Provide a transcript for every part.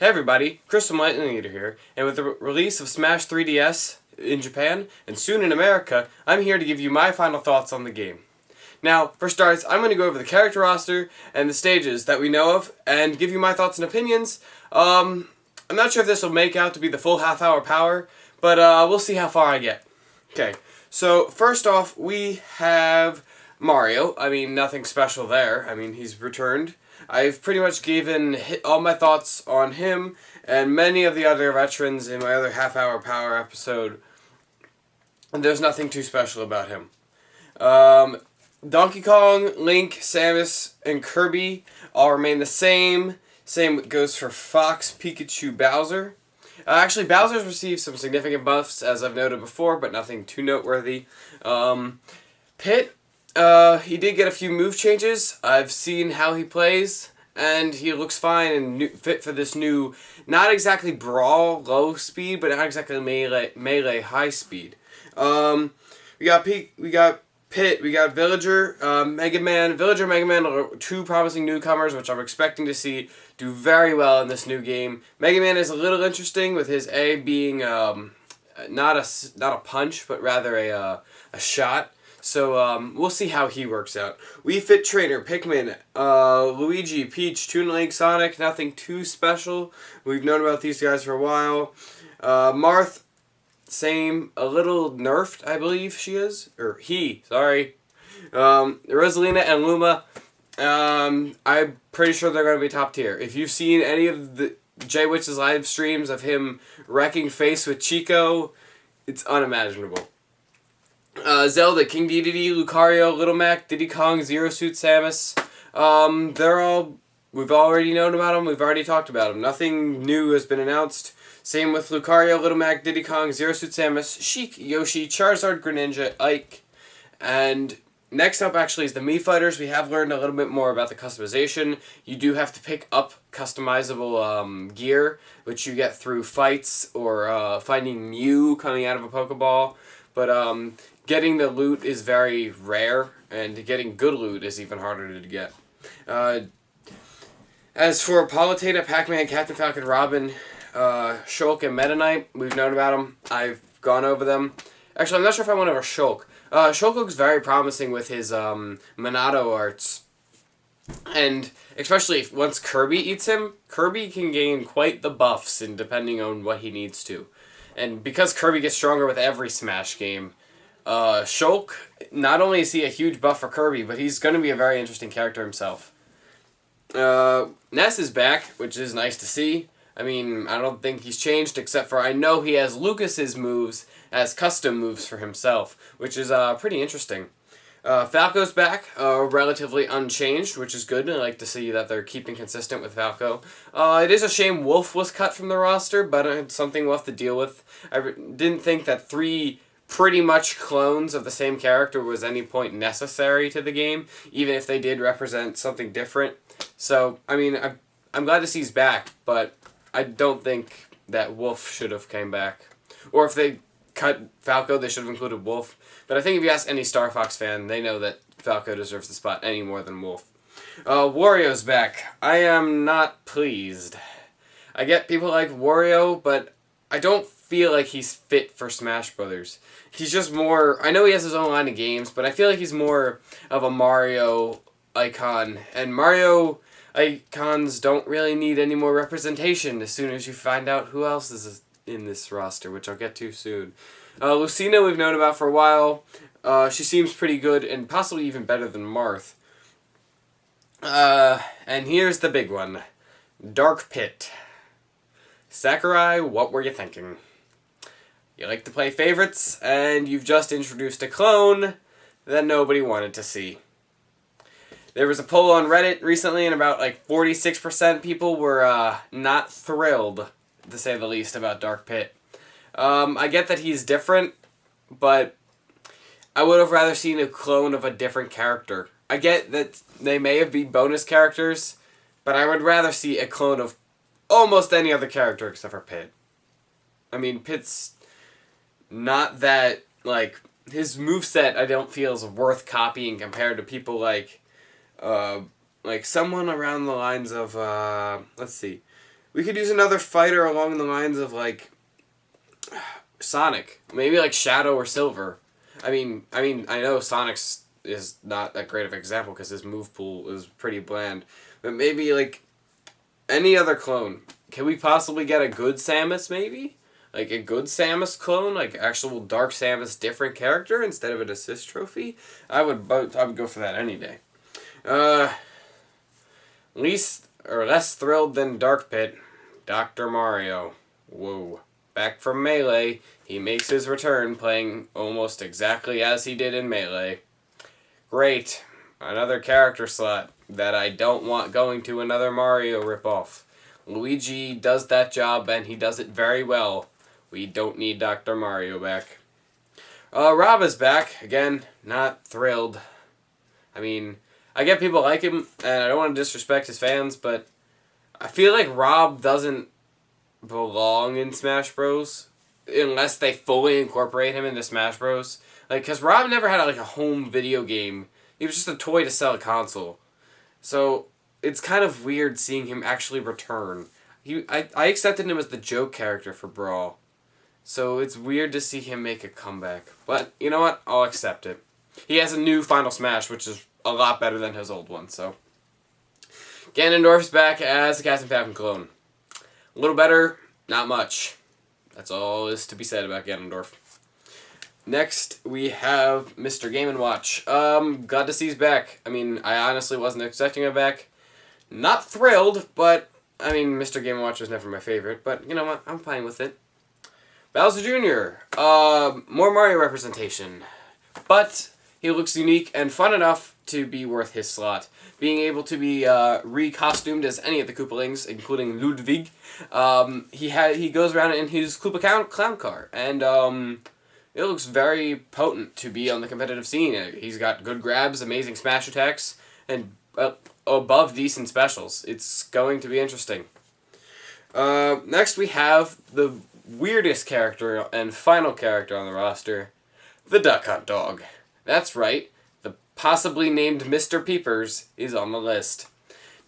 Hey everybody, Crystal Lightning Eater here, and with the release of Smash 3DS in Japan, and soon in America, I'm here to give you my final thoughts on the game. Now, for starters, I'm going to go over the character roster and the stages that we know of, and give you my thoughts and opinions. I'm not sure if this will make out to be the full half-hour power, but we'll see how far I get. Okay, so first off, we have Mario. I mean, nothing special there. I mean, he's returned. I've pretty much given all my thoughts on him and many of the other veterans in my other half-hour power episode. And there's nothing too special about him. Donkey Kong, Link, Samus, and Kirby all remain the same. Same goes for Fox, Pikachu, Bowser. Actually, Bowser's received some significant buffs, as I've noted before, but nothing too noteworthy. Pit, he did get a few move changes. I've seen how he plays, and he looks fine and fit for this new, not exactly brawl low speed, but not exactly melee high speed. We got Pit, we got Villager, Mega Man. Villager and Mega Man are two promising newcomers, which I'm expecting to see do very well in this new game. Mega Man is a little interesting, with his A being not a punch, but rather a shot. So we'll see how he works out. Wii Fit Trainer, Pikmin, Luigi, Peach, Toon Link, Sonic, nothing too special. We've known about these guys for a while. Marth, same, a little nerfed, I believe she is. Or he, sorry. Rosalina and Luma, I'm pretty sure they're going to be top tier. If you've seen any of the J-Witch's live streams of him wrecking face with Chico, it's unimaginable. Zelda, King Dedede, Lucario, Little Mac, Diddy Kong, Zero Suit Samus. We've already known about them, we've already talked about them. Nothing new has been announced. Same with Lucario, Little Mac, Diddy Kong, Zero Suit Samus, Sheik, Yoshi, Charizard, Greninja, Ike. And next up actually is the Mii Fighters. We have learned a little bit more about the customization. You do have to pick up customizable gear, which you get through fights or finding Mew coming out of a Pokeball. But getting the loot is very rare, and getting good loot is even harder to get. As for Palutena, Pac-Man, Captain Falcon, Robin, Shulk, and Meta Knight, we've known about them. I've gone over them. Actually, I'm not sure if I went over Shulk. Shulk looks very promising with his Monado arts. And especially once Kirby eats him, Kirby can gain quite the buffs in depending on what he needs to. And because Kirby gets stronger with every Smash game, Shulk, not only is he a huge buff for Kirby, but he's going to be a very interesting character himself. Ness is back, which is nice to see. I mean, I don't think he's changed, except for I know he has Lucas's moves as custom moves for himself, which is pretty interesting. Falco's back, relatively unchanged, which is good. I like to see that they're keeping consistent with Falco. It is a shame Wolf was cut from the roster, but it's something we'll have to deal with. I didn't think that 3 pretty much clones of the same character was any point necessary to the game, even if they did represent something different. So, I mean, I'm glad to see he's back, but I don't think that Wolf should have came back. Or if they cut Falco, they should have included Wolf. But I think if you ask any Star Fox fan, they know that Falco deserves the spot any more than Wolf. Wario's back. I am not pleased. I get people like Wario, but I don't feel like he's fit for Smash Brothers. He's just more... I know he has his own line of games, but I feel like he's more of a Mario icon. And Mario icons don't really need any more representation as soon as you find out who else is in this roster, which I'll get to soon. Lucina we've known about for a while. She seems pretty good and possibly even better than Marth. And here's the big one. Dark Pit. Sakurai, what were you thinking? You like to play favorites, and you've just introduced a clone that nobody wanted to see. There was a poll on Reddit recently, and about 46% people were not thrilled, to say the least, about Dark Pit. I get that he's different, but I would have rather seen a clone of a different character. I get that they may have been bonus characters, but I would rather see a clone of almost any other character except for Pit. I mean, Pit's not that, his moveset I don't feel is worth copying compared to people like someone around the lines of, let's see, We could use another fighter along the lines of, like, Sonic. Maybe, like, Shadow or Silver. I know Sonic's is not that great of an example because his move pool is pretty bland. But maybe, like, any other clone. Can we possibly get a good Samus, maybe? Like, a good Samus clone? Like, actual Dark Samus different character instead of an assist trophy? I would go for that any day. Less thrilled than Dark Pit, Dr. Mario. Whoa. Back from Melee, he makes his return playing almost exactly as he did in Melee. Great. Another character slot that I don't want going to another Mario ripoff. Luigi does that job and he does it very well. We don't need Dr. Mario back. Rob is back. Again, not thrilled. I mean, I get people like him, and I don't want to disrespect his fans, but I feel like Rob doesn't belong in Smash Bros. Unless they fully incorporate him into Smash Bros. Like, because Rob never had like a home video game. He was just a toy to sell a console. So it's kind of weird seeing him actually return. I accepted him as the joke character for Brawl. So it's weird to see him make a comeback. But you know what? I'll accept it. He has a new Final Smash, which is a lot better than his old one, so. Ganondorf's back as the Captain Falcon clone. A little better, not much. That's all is to be said about Ganondorf. Next, we have Mr. Game & Watch. Glad to see he's back. I mean, I honestly wasn't expecting him back. Not thrilled, but, I mean, Mr. Game & Watch was never my favorite, but you know what? I'm fine with it. Bowser Jr. More Mario representation. But he looks unique and fun enough to be worth his slot. Being able to be re-costumed as any of the Koopalings, including Ludwig. He goes around in his Koopa clown car, and it looks very potent to be on the competitive scene. He's got good grabs, amazing smash attacks, and above decent specials. It's going to be interesting. Next we have the weirdest character and final character on the roster, the Duck Hunt Dog. That's right, the possibly named Mr. Peepers is on the list.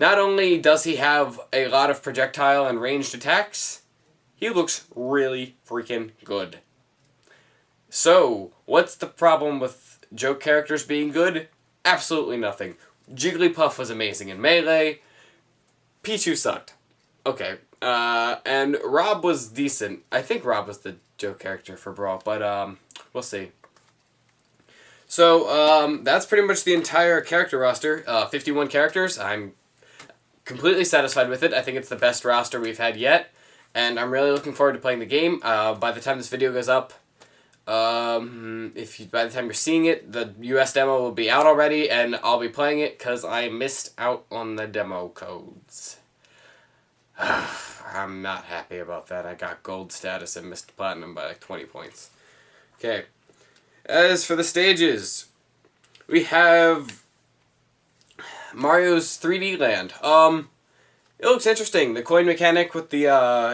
Not only does he have a lot of projectile and ranged attacks, he looks really freaking good. So, what's the problem with joke characters being good? Absolutely nothing. Jigglypuff was amazing in Melee. Pichu sucked. Okay. And Rob was decent. I think Rob was the joke character for Brawl, but we'll see. So, that's pretty much the entire character roster. 51 characters. I'm completely satisfied with it. I think it's the best roster we've had yet, and I'm really looking forward to playing the game. By the time this video goes up, by the time you're seeing it, the US demo will be out already, and I'll be playing it because I missed out on the demo codes. I'm not happy about that. I got gold status and missed platinum by like 20 points. Okay. As for the stages, we have Mario's 3D Land. It looks interesting. The coin mechanic with the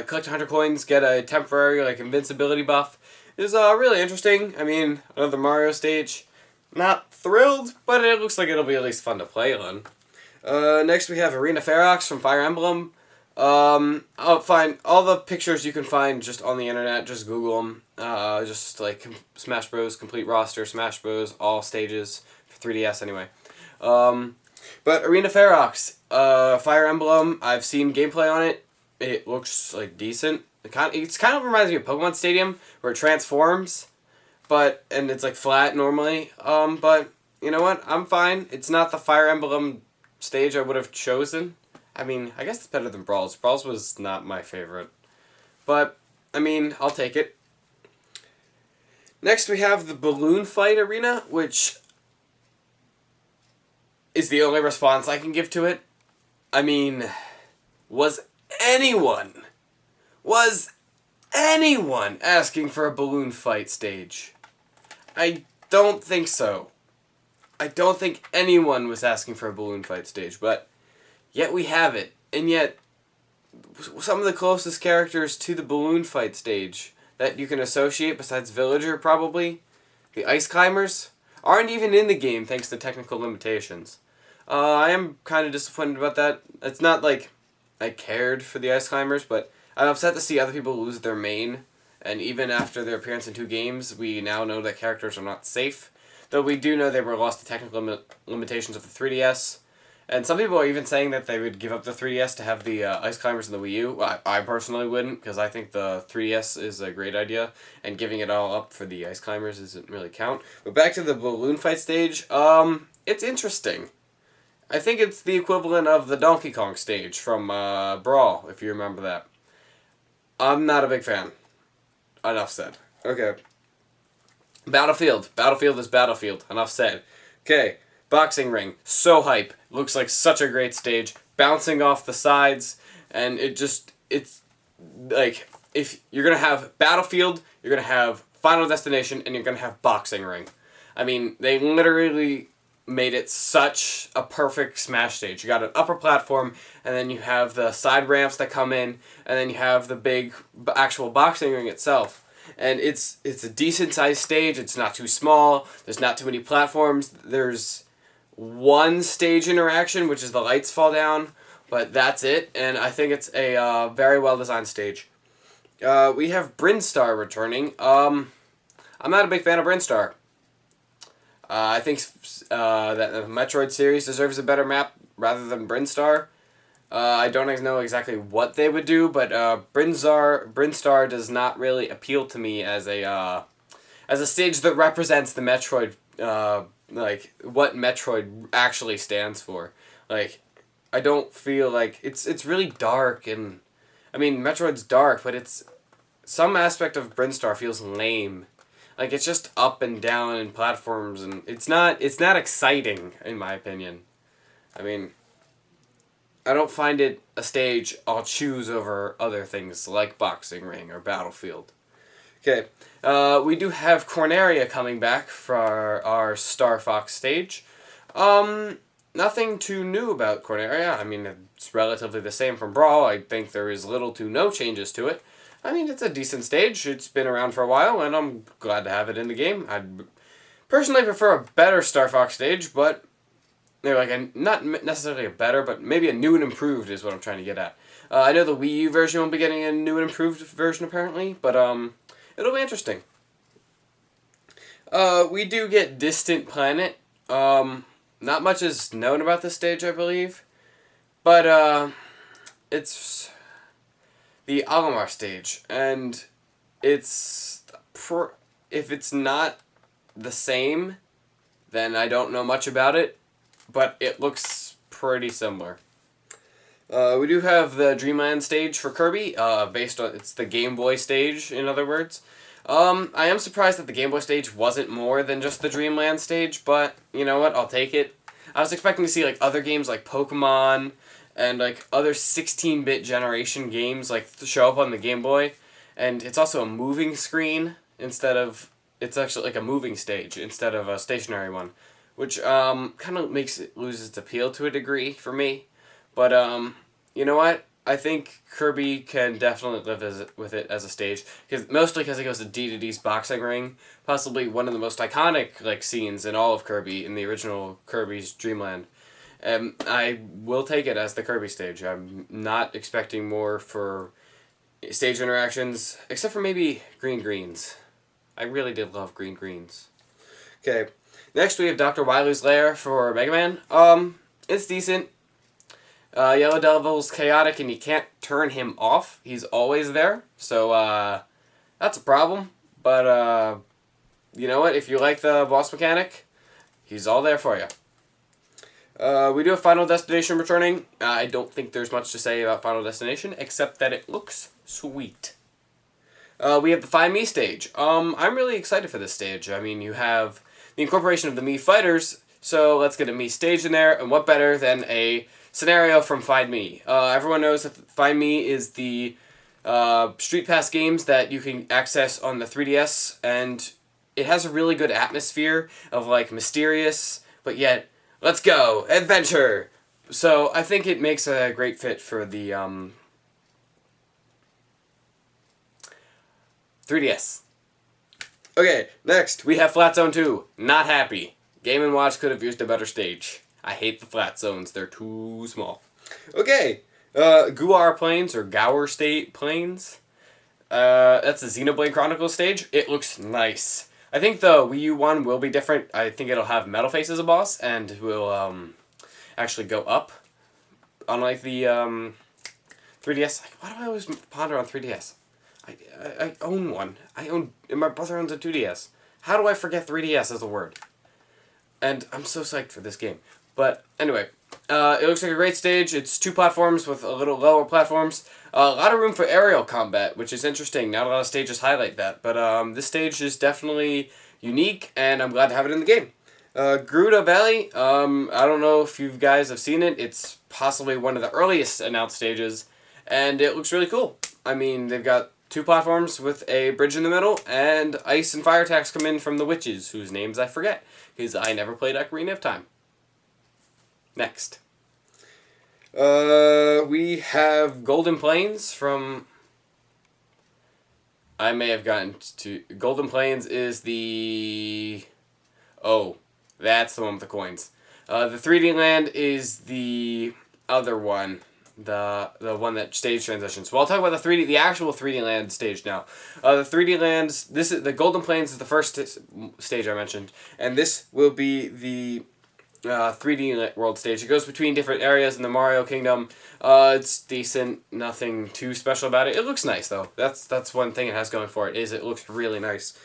collect 100 coins, get a temporary like invincibility buff is really interesting. I mean, another Mario stage. Not thrilled, but it looks like it'll be at least fun to play on. Next we have Arena Ferox from Fire Emblem. I'll find all the pictures you can find just on the internet. Just Google them. Just like Smash Bros. Complete roster, Smash Bros. All stages for 3DS anyway. But Arena Ferox, Fire Emblem. I've seen gameplay on it. It looks like decent. It kind of reminds me of Pokemon Stadium where it transforms, and it's like flat normally. But you know what? I'm fine. It's not the Fire Emblem stage I would have chosen. I mean, I guess it's better than Brawl's. Brawl's was not my favorite. But, I mean, I'll take it. Next we have the Balloon Fight Arena, which is the only response I can give to it. I mean, was anyone asking for a balloon fight stage? I don't think so. I don't think anyone was asking for a balloon fight stage, but yet we have it. And yet, some of the closest characters to the balloon fight stage that you can associate, besides Villager probably, the Ice Climbers, aren't even in the game thanks to technical limitations. I am kind of disappointed about that. It's not like I cared for the Ice Climbers, but I'm upset to see other people lose their main. And even after their appearance in 2 games, we now know that characters are not safe. Though we do know they were lost to technical limitations of the 3DS. And some people are even saying that they would give up the 3DS to have the Ice Climbers in the Wii U. I personally wouldn't, because I think the 3DS is a great idea, and giving it all up for the Ice Climbers doesn't really count. But back to the balloon fight stage, it's interesting. I think it's the equivalent of the Donkey Kong stage from Brawl, if you remember that. I'm not a big fan. Enough said. Okay. Battlefield. Battlefield is Battlefield. Enough said. Okay. Boxing ring. So hype. Looks like such a great stage. Bouncing off the sides. And it's like, if you're going to have Battlefield, you're going to have Final Destination, and you're going to have boxing ring. I mean, they literally made it such a perfect Smash stage. You got an upper platform, and then you have the side ramps that come in, and then you have the big actual boxing ring itself. And it's a decent sized stage. It's not too small. There's not too many platforms. There's one stage interaction, which is the lights fall down, but that's it. And I think it's a very well designed stage. We have Brinstar returning. I'm not a big fan of Brinstar. I think that the Metroid series deserves a better map rather than Brinstar. I don't know exactly what they would do, but Brinstar does not really appeal to me as a stage that represents the Metroid, like what Metroid actually stands for. Like, I don't feel like it's really dark, and I mean Metroid's dark, but it's some aspect of Brinstar feels lame. Like, it's just up and down and platforms, and it's not exciting, in my opinion. I mean, I don't find it a stage I'll choose over other things like Boxing Ring or Battlefield. Okay, we do have Corneria coming back for our Star Fox stage. Nothing too new about Corneria. I mean, it's relatively the same from Brawl. I think there is little to no changes to it. I mean, it's a decent stage. It's been around for a while, and I'm glad to have it in the game. I'd personally prefer a better Star Fox stage, but not necessarily a better, but maybe a new and improved is what I'm trying to get at. I know the Wii U version will be getting a new and improved version apparently, but it'll be interesting. We do get Distant Planet. Not much is known about this stage, I believe, but it's the Alomar stage, and if it's not the same, then I don't know much about it, but it looks pretty similar. We do have the Dreamland stage for Kirby, it's the Game Boy stage, in other words. I am surprised that the Game Boy stage wasn't more than just the Dreamland stage, but you know what, I'll take it. I was expecting to see like other games like Pokemon and like other 16-bit generation games like show up on the Game Boy, and it's also a moving screen it's actually like a moving stage instead of a stationary one, which kind of makes it lose its appeal to a degree for me. But you know what? I think Kirby can definitely live with it as a stage, mostly because it goes to D2D's boxing ring, possibly one of the most iconic like scenes in all of Kirby in the original Kirby's Dream Land. I will take it as the Kirby stage. I'm not expecting more for stage interactions, except for maybe Green Greens. I really did love Green Greens. Okay, next we have Dr. Wily's Lair for Mega Man. It's decent. Yellow Devil's chaotic, and you can't turn him off. He's always there, so that's a problem. But you know what? If you like the boss mechanic, he's all there for you. We do have Final Destination returning. I don't think there's much to say about Final Destination, except that it looks sweet. We have the Find Me stage. I'm really excited for this stage. I mean, you have the incorporation of the Mii fighters, so let's get a Mii stage in there, and what better than a scenario from Find Me. Everyone knows that Find Me is the Street Pass games that you can access on the 3DS, and it has a really good atmosphere of like mysterious, but yet let's go! Adventure! So I think it makes a great fit for the 3DS. Okay, next we have Flat Zone 2. Not happy. Game & Watch could have used a better stage. I hate the flat zones. They're too small. Okay, Guar Plains or Gower State Plains. That's the Xenoblade Chronicles stage. It looks nice. I think the Wii U one will be different. I think it'll have Metalface as a boss and will actually go up. Unlike the 3DS. Why do I always ponder on 3DS? I own one. And my brother owns a 2DS. How do I forget 3DS as a word? And I'm so psyched for this game. But anyway, it looks like a great stage. It's 2 platforms with a little lower platforms. A lot of room for aerial combat, which is interesting. Not a lot of stages highlight that. But this stage is definitely unique, and I'm glad to have it in the game. Gerudo Valley, I don't know if you guys have seen it. It's possibly one of the earliest announced stages, and it looks really cool. I mean, they've got 2 platforms with a bridge in the middle, and ice and fire attacks come in from the witches, whose names I forget, because I never played Ocarina of Time. Next. We have Golden Plains from... I may have gotten to... Golden Plains is the... Oh, that's the one with the coins. The 3D Land is the other one. The one that stage transitions. Well, I'll talk about the actual 3D Land stage now. The 3D Lands, this is the Golden Plains is the first stage I mentioned, and this will be the 3D World stage. It goes between different areas in the Mario Kingdom. It's decent, nothing too special about it. It looks nice though. That's one thing it has going for it, is it looks really nice.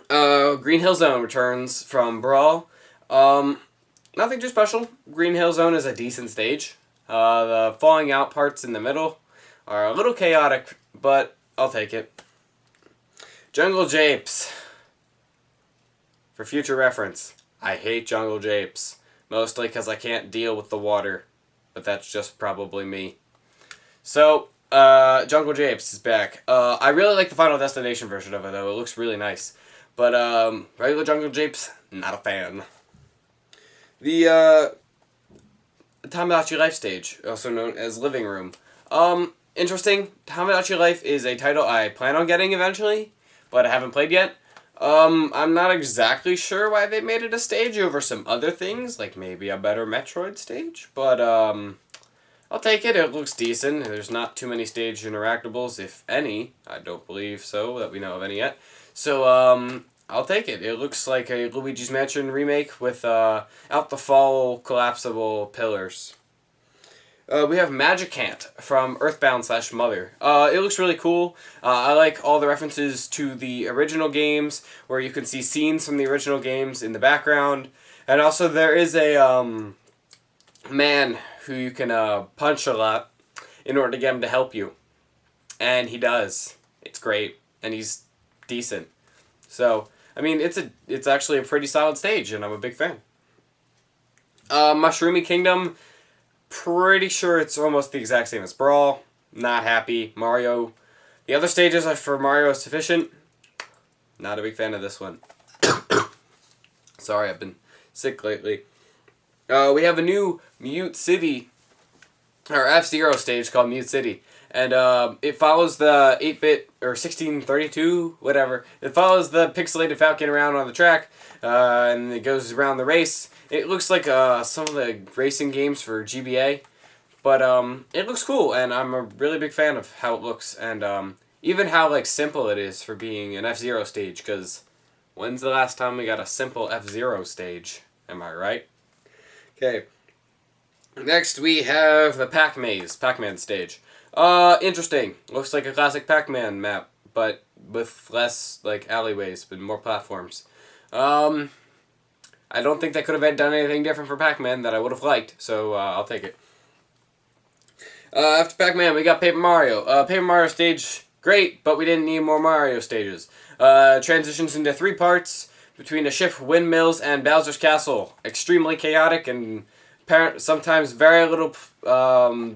Green Hill Zone returns from Brawl. Nothing too special. Green Hill Zone is a decent stage. The falling out parts in the middle are a little chaotic, but I'll take it. Jungle Japes. For future reference, I hate Jungle Japes. Mostly because I can't deal with the water. But that's just probably me. So, Jungle Japes is back. I really like the Final Destination version of it, though. It looks really nice. But, regular Jungle Japes, not a fan. The Tamagotchi Life stage, also known as Living Room. Interesting. Tamagotchi Life is a title I plan on getting eventually, but I haven't played yet. I'm not exactly sure why they made it a stage over some other things, like maybe a better Metroid stage, but, I'll take it. It looks decent. There's not too many stage interactables, if any. I don't believe so, that we know of any yet. So, I'll take it. It looks like a Luigi's Mansion remake with out-the-fall collapsible pillars. We have Magicant from Earthbound/Mother. It looks really cool. I like all the references to the original games, where you can see scenes from the original games in the background. And also there is a man who you can punch a lot in order to get him to help you. And he does. It's great. And he's decent. So, I mean, it's actually a pretty solid stage, and I'm a big fan. Mushroomy Kingdom, pretty sure it's almost the exact same as Brawl. Not happy. Mario. The other stages are for Mario is sufficient. Not a big fan of this one. Sorry, I've been sick lately. We have a new Mute City, or F-Zero stage called Mute City. And it follows the 8-bit, or 1632, whatever. It follows the pixelated Falcon around on the track, and it goes around the race. It looks like some of the racing games for GBA, but it looks cool, and I'm a really big fan of how it looks, and even how like simple it is for being an F-Zero stage, because when's the last time we got a simple F-Zero stage? Am I right? Okay. Next we have the Pac-Man stage. Interesting. Looks like a classic Pac-Man map, but with less, like, alleyways, but more platforms. I don't think they could have done anything different for Pac-Man that I would have liked, so, I'll take it. After Pac-Man, we got Paper Mario. Paper Mario stage, great, but we didn't need more Mario stages. Transitions into 3 parts between a ship, windmills, and Bowser's Castle. Extremely chaotic and sometimes very little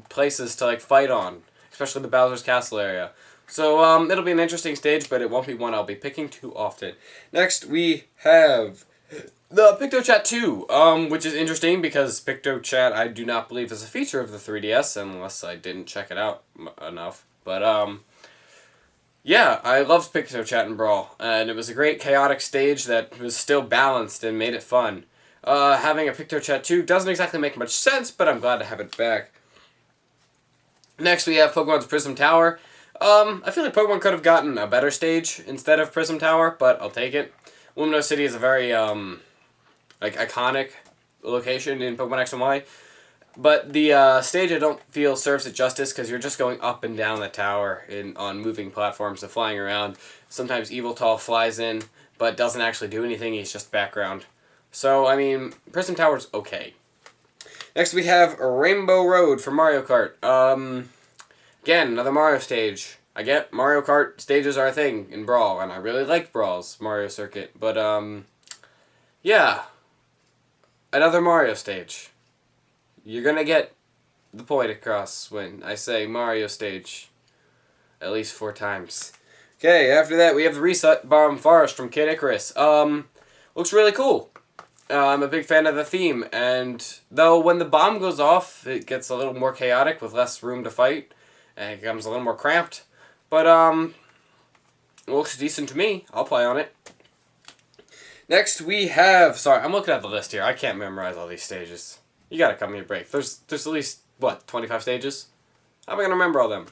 places to like fight on, especially the Bowser's Castle area. So it'll be an interesting stage, but it won't be one I'll be picking too often. Next we have the PictoChat 2, which is interesting because PictoChat I do not believe is a feature of the 3DS unless I didn't check it out enough. But yeah, I loved PictoChat and Brawl, and it was a great chaotic stage that was still balanced and made it fun. Having a PictoChat 2 doesn't exactly make much sense, but I'm glad to have it back. Next, we have Pokemon's Prism Tower. I feel like Pokemon could have gotten a better stage instead of Prism Tower, but I'll take it. Lumino City is a very, iconic location in Pokemon X and Y. But the stage, I don't feel serves it justice because you're just going up and down the tower on moving platforms and flying around. Sometimes Tall flies in, but doesn't actually do anything. He's just background. So, I mean, Prism Tower's okay. Next, we have Rainbow Road for Mario Kart. Again, another Mario stage. I get Mario Kart stages are a thing in Brawl, and I really like Brawl's Mario Circuit. But, yeah. Another Mario stage. You're gonna get the point across when I say Mario stage at least 4 times. Okay, after that we have the Reset Bomb Forest from Kid Icarus. Looks really cool. I'm a big fan of the theme, and though when the bomb goes off, it gets a little more chaotic with less room to fight, and it becomes a little more cramped. But, it looks decent to me. I'll play on it. Next we have... Sorry, I'm looking at the list here. I can't memorize all these stages. You gotta cut me a break. There's at least, 25 stages? How am I gonna remember all them?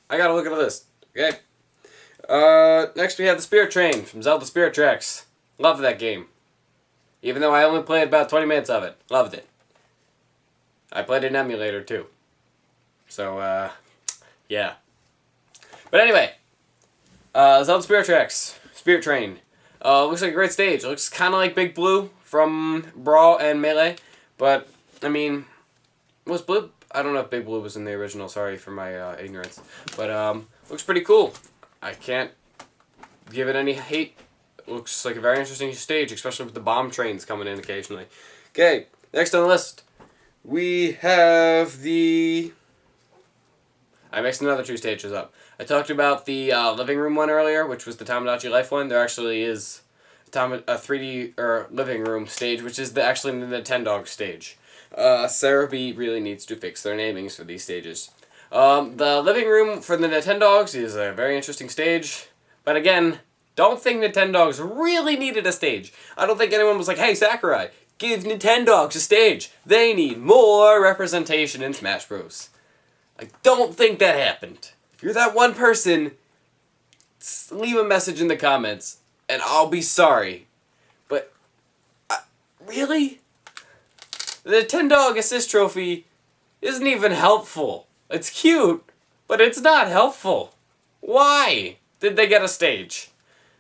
I gotta look at the list. Okay. Next we have the Spirit Train from Zelda Spirit Tracks. Love that game. Even though I only played about 20 minutes of it. Loved it. I played an emulator too. So, yeah. But anyway. Zelda Spirit Tracks. Spirit Train. Looks like a great stage. It looks kind of like Big Blue from Brawl and Melee. But, I mean, was Blue... I don't know if Big Blue was in the original. Sorry for my ignorance. But, looks pretty cool. I can't give it any hate. Looks like a very interesting stage, especially with the bomb trains coming in occasionally. Okay, next on the list, we have the... I mixed another 2 stages up. I talked about the living room one earlier, which was the Tamagotchi Life one. There actually is a 3D living room stage, which is actually the Nintendog stage. Sarah B really needs to fix their namings for these stages. The living room for the Nintendogs is a very interesting stage, but again, don't think Nintendogs really needed a stage. I don't think anyone was like, hey, Sakurai, give Nintendogs a stage. They need more representation in Smash Bros. I don't think that happened. If you're that one person, leave a message in the comments, and I'll be sorry. But, really? The Nintendog Assist Trophy isn't even helpful. It's cute, but it's not helpful. Why did they get a stage?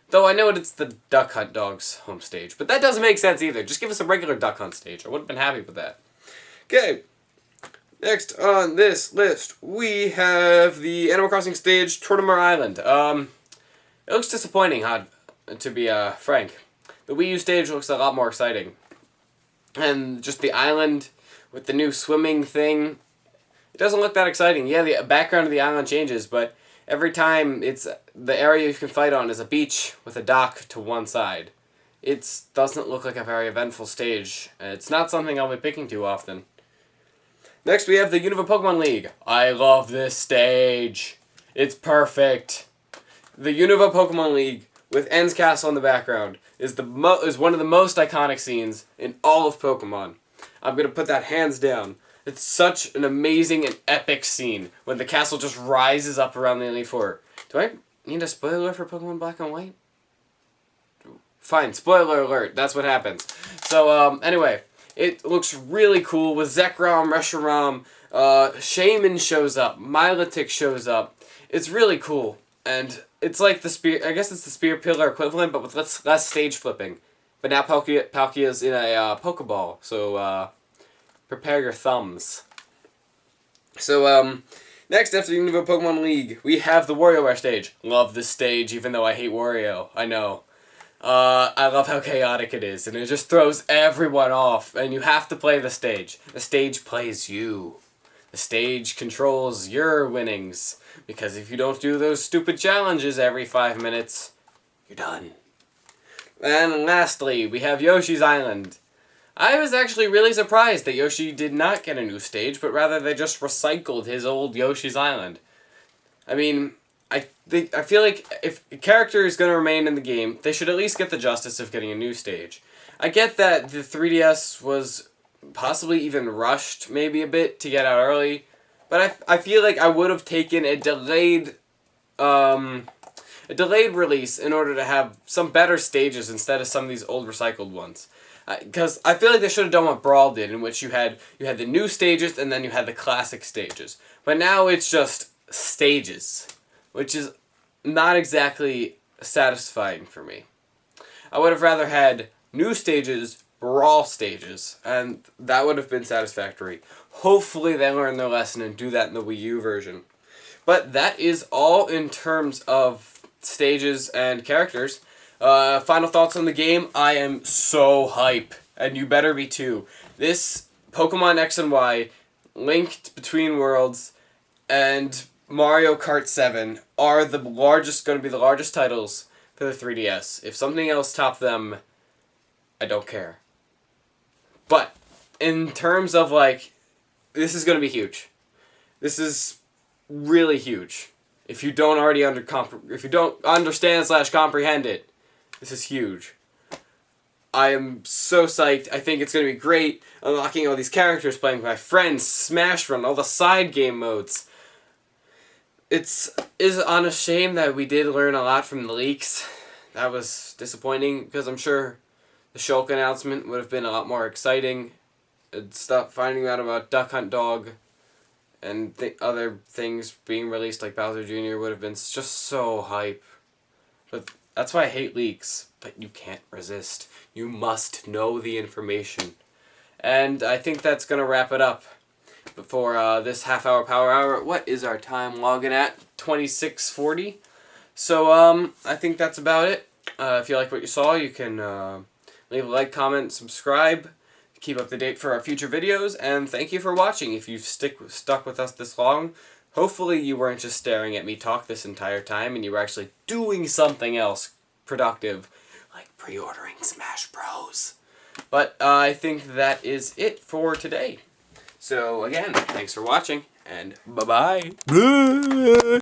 Though I know it's the Duck Hunt Dog's home stage. But that doesn't make sense either. Just give us a regular Duck Hunt stage. I would have been happy with that. Okay. Next on this list, we have the Animal Crossing stage, Tortimer Island. It looks disappointing, to be frank. The Wii U stage looks a lot more exciting. And just the island with the new swimming thing, it doesn't look that exciting. Yeah, the background of the island changes, but every time the area you can fight on is a beach with a dock to one side. It doesn't look like a very eventful stage. It's not something I'll be picking too often. Next we have the Unova Pokemon League. I love this stage. It's perfect. The Unova Pokemon League with En's Castle in the background is one of the most iconic scenes in all of Pokemon. I'm going to put that hands down. It's such an amazing and epic scene when the castle just rises up around the Elite Four. Do I need a spoiler for Pokemon Black and White? Fine, spoiler alert. That's what happens. So, anyway, it looks really cool with Zekrom, Reshiram, Shaman shows up, Milotic shows up. It's really cool. And it's like the spear, I guess it's the Spear Pillar equivalent, but with less stage flipping. But now Palkia's in a Pokeball, so, prepare your thumbs. So, next after the Unova Pokemon League, we have the WarioWare stage. Love this stage, even though I hate Wario. I know. I love how chaotic it is, and it just throws everyone off, and you have to play the stage. The stage plays you. The stage controls your winnings, because if you don't do those stupid challenges every 5 minutes, you're done. And lastly, we have Yoshi's Island. I was actually really surprised that Yoshi did not get a new stage, but rather they just recycled his old Yoshi's Island. I mean, I feel like if a character is going to remain in the game, they should at least get the justice of getting a new stage. I get that the 3DS was possibly even rushed maybe a bit to get out early, But I feel like I would have taken a delayed release in order to have some better stages instead of some of these old recycled ones. Because I feel like they should have done what Brawl did, in which you had the new stages and then you had the classic stages. But now it's just stages, which is not exactly satisfying for me. I would have rather had new stages, Brawl stages, and that would have been satisfactory. Hopefully they learn their lesson and do that in the Wii U version. But that is all in terms of stages and characters. Final thoughts on the game. I am so hype, and you better be too. This Pokemon X and Y, Linked Between Worlds, and Mario Kart 7 are going to be the largest titles for the 3DS. If something else topped them, I don't care. But in terms of this is going to be huge. This is really huge. If you don't already understand/comprehend it, this is huge. I am so psyched. I think it's going to be great. Unlocking all these characters, playing with my friends, Smash Run, all the side game modes. Is on a shame that we did learn a lot from the leaks. That was disappointing because I'm sure the Shulk announcement would have been a lot more exciting. Finding out about Duck Hunt Dog and other things being released like Bowser Jr. would have been just so hype. But that's why I hate leaks. But you can't resist. You must know the information. And I think that's going to wrap it up for this half-hour power hour. What is our time logging at? 26:40. So I think that's about it. If you like what you saw, you can leave a like, comment, subscribe. Keep up to date for our future videos, and thank you for watching. If you've stuck with us this long, hopefully you weren't just staring at me talk this entire time, and you were actually doing something else productive, like pre-ordering Smash Bros. But I think that is it for today. So again, thanks for watching, and bye-bye.